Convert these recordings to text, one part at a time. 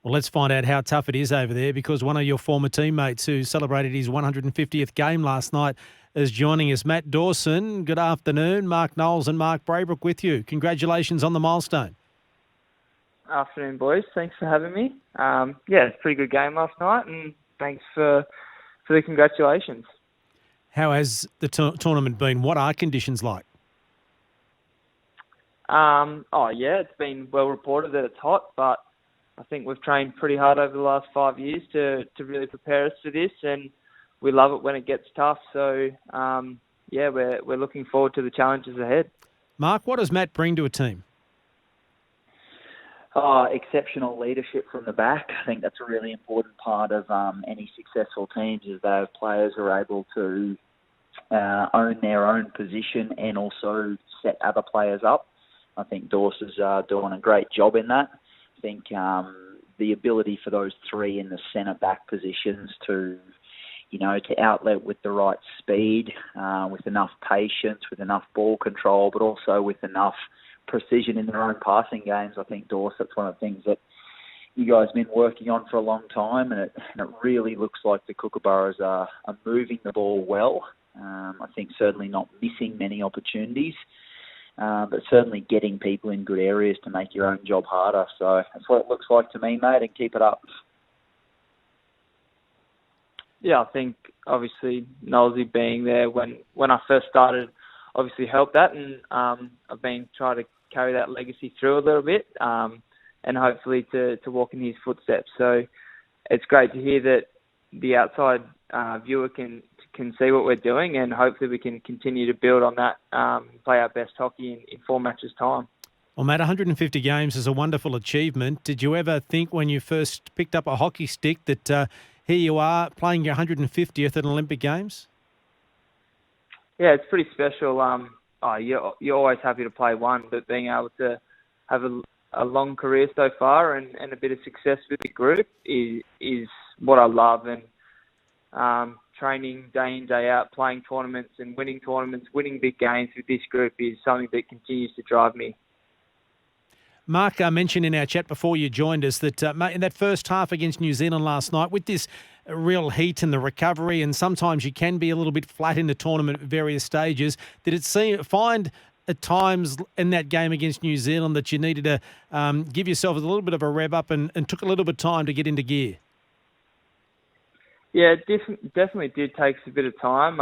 Well, let's find out how tough it is over there, because one of your former teammates who celebrated his 150th game last night is joining us. Matt Dawson, good afternoon. Mark Knowles and Mark Braybrook with you. Congratulations on the milestone. Afternoon, boys. Thanks for having me. It's a pretty good game last night, and thanks for the congratulations. How has the tournament been? What are conditions like? It's been well reported that it's hot, but I think we've trained pretty hard over the last 5 years to really prepare us for this, and we love it when it gets tough. So, we're looking forward to the challenges ahead. Mark, what does Matt bring to a team? Exceptional leadership from the back. I think that's a really important part of any successful teams, is they have players who are able to own their own position and also set other players up. I think Dawson's doing a great job in that. I think the ability for those three in the centre-back positions to outlet with the right speed, with enough patience, with enough ball control, but also with enough precision in their own passing games. I think Dorset's one of the things that you guys have been working on for a long time, and it really looks like the Kookaburras are moving the ball well. I think certainly not missing many opportunities, but certainly getting people in good areas to make your own job harder. So that's what it looks like to me, mate, and keep it up. Yeah, I think obviously Knowlesy being there when I first started obviously helped that, and I've been trying to carry that legacy through a little bit, and hopefully to walk in his footsteps. So it's great to hear that the outside viewer can see what we're doing, and hopefully we can continue to build on that, play our best hockey in 4 matches' time. Well, Matt, 150 games is a wonderful achievement. Did you ever think when you first picked up a hockey stick that here you are playing your 150th at Olympic Games? Yeah, it's pretty special. You're always happy to play one, but being able to have a long career so far and a bit of success with the group is what I love. And training day in, day out, playing tournaments and winning big games with this group is something that continues to drive me. Mark mentioned in our chat before you joined us that in that first half against New Zealand last night, with this real heat and the recovery, and sometimes you can be a little bit flat in the tournament at various stages, did it find at times in that game against New Zealand that you needed to give yourself a little bit of a rev up and took a little bit of time to get into gear? Yeah, it definitely did take a bit of time.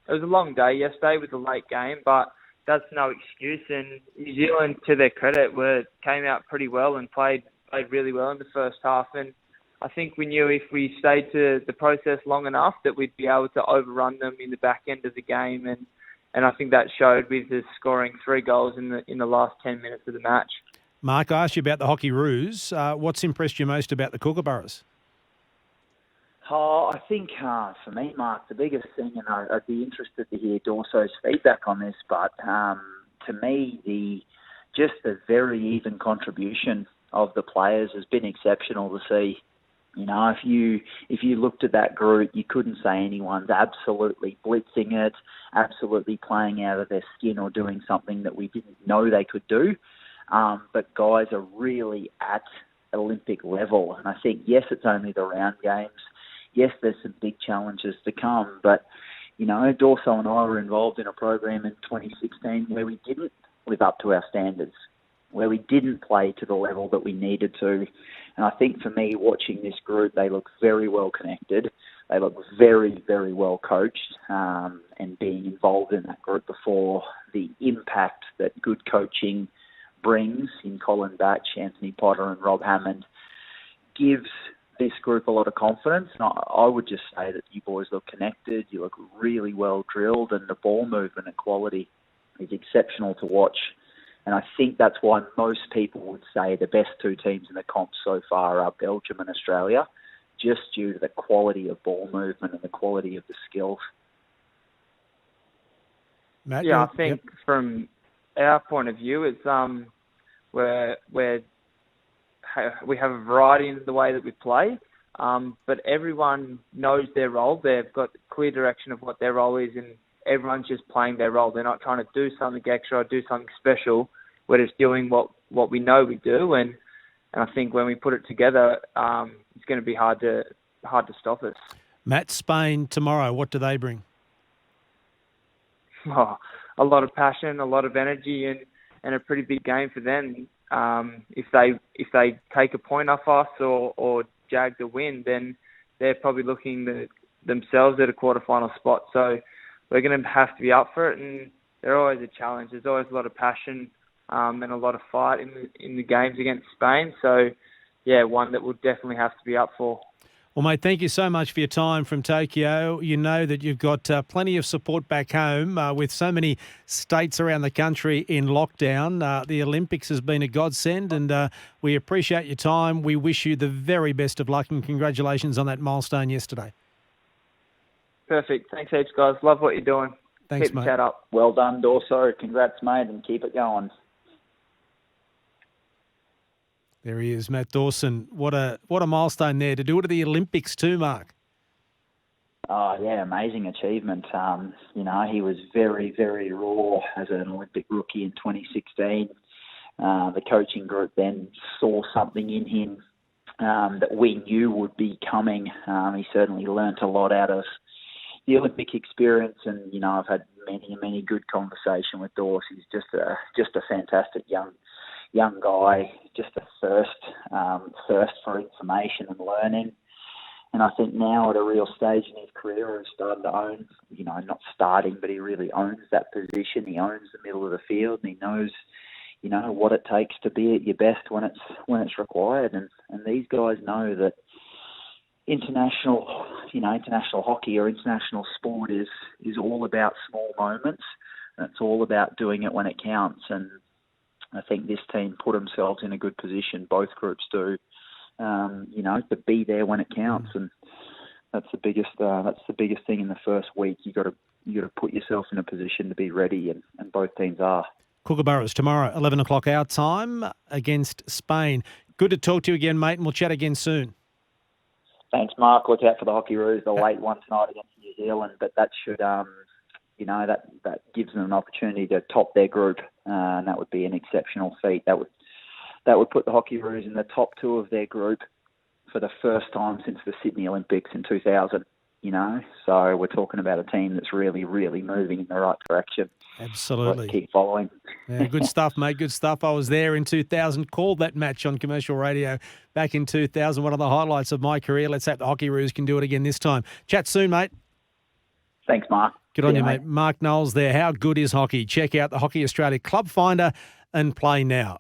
It was a long day yesterday with the late game, but that's no excuse. And New Zealand, to their credit, came out pretty well and played really well in the first half. And I think we knew if we stayed to the process long enough that we'd be able to overrun them in the back end of the game. And I think that showed with us scoring 3 goals in the last 10 minutes of the match. Mark, I asked you about the hockey roos. What's impressed you most about the Kookaburras? I think for me, Mark, the biggest thing, and I'd be interested to hear Dorso's feedback on this, but to me, the very even contribution of the players has been exceptional to see. If you looked at that group, you couldn't say anyone's absolutely blitzing it, absolutely playing out of their skin or doing something that we didn't know they could do. But guys are really at Olympic level. And I think, yes, it's only the round games. Yes, there's some big challenges to come, but, Dorso and I were involved in a program in 2016 where we didn't live up to our standards, where we didn't play to the level that we needed to. And I think for me, watching this group, they look very well connected. They look very, very well coached, and being involved in that group before, the impact that good coaching brings in Colin Batch, Anthony Potter and Rob Hammond gives this group a lot of confidence. And I would just say that you boys look connected, you look really well drilled, and the ball movement and quality is exceptional to watch. And I think that's why most people would say the best 2 teams in the comp so far are Belgium and Australia, just due to the quality of ball movement and the quality of the skills. Matt, I think from our point of view, it's we have a variety in the way that we play, but everyone knows their role. They've got a clear direction of what their role is, and everyone's just playing their role. They're not trying to do something extra or do something special. We're just doing what we know we do, and I think when we put it together, it's going to be hard to stop us. Matt, Spain tomorrow, what do they bring? Oh, a lot of passion, a lot of energy, and a pretty big game for them. If they take a point off us or jag the win, then they're probably looking themselves at a quarterfinal spot. So we're going to have to be up for it, and they're always a challenge. There's always a lot of passion and a lot of fight in the games against Spain. So, yeah, one that we'll definitely have to be up for. Well, mate, thank you so much for your time from Tokyo. You know that you've got plenty of support back home with so many states around the country in lockdown. The Olympics has been a godsend, and we appreciate your time. We wish you the very best of luck, and congratulations on that milestone yesterday. Perfect. Thanks heaps, guys. Love what you're doing. Thanks, Keep the mate. chat up. Well done, Dorso. Congrats, mate, and keep it going. There he is, Matt Dawson. What a milestone there to do it at the Olympics too, Mark. Oh, yeah, amazing achievement. He was very, very raw as an Olympic rookie in 2016. The coaching group then saw something in him that we knew would be coming. He certainly learnt a lot out of the Olympic experience, and, I've had many good conversation with Dawes. He's just a fantastic young guy, just a thirst for information and learning. And I think now at a real stage in his career, he's starting to own, not starting, but he really owns that position. He owns the middle of the field, and he knows, what it takes to be at your best when it's required. And these guys know that international hockey or international sport is all about small moments, and it's all about doing it when it counts. And I think this team put themselves in a good position. Both groups do, to be there when it counts, and that's the biggest thing in the first week. You got to put yourself in a position to be ready, and both teams are. Kookaburras tomorrow, 11 o'clock our time against Spain. Good to talk to you again, mate, and we'll chat again soon. Thanks, Mark. Look out for the Hockeyroos, the late one tonight against New Zealand, but that should, that gives them an opportunity to top their group, and that would be an exceptional feat. That would put the Hockeyroos in the top two of their group for the first time since the Sydney Olympics in 2000. So we're talking about a team that's really, really moving in the right direction. Absolutely. Let's keep following. Yeah, good stuff, mate. Good stuff. I was there in 2000, called that match on commercial radio back in 2000. One of the highlights of my career. Let's hope the Hockeyroos can do it again this time. Chat soon, mate. Thanks, Mark. Good on you, mate. Mark Knowles there. How good is hockey? Check out the Hockey Australia Club Finder and play now.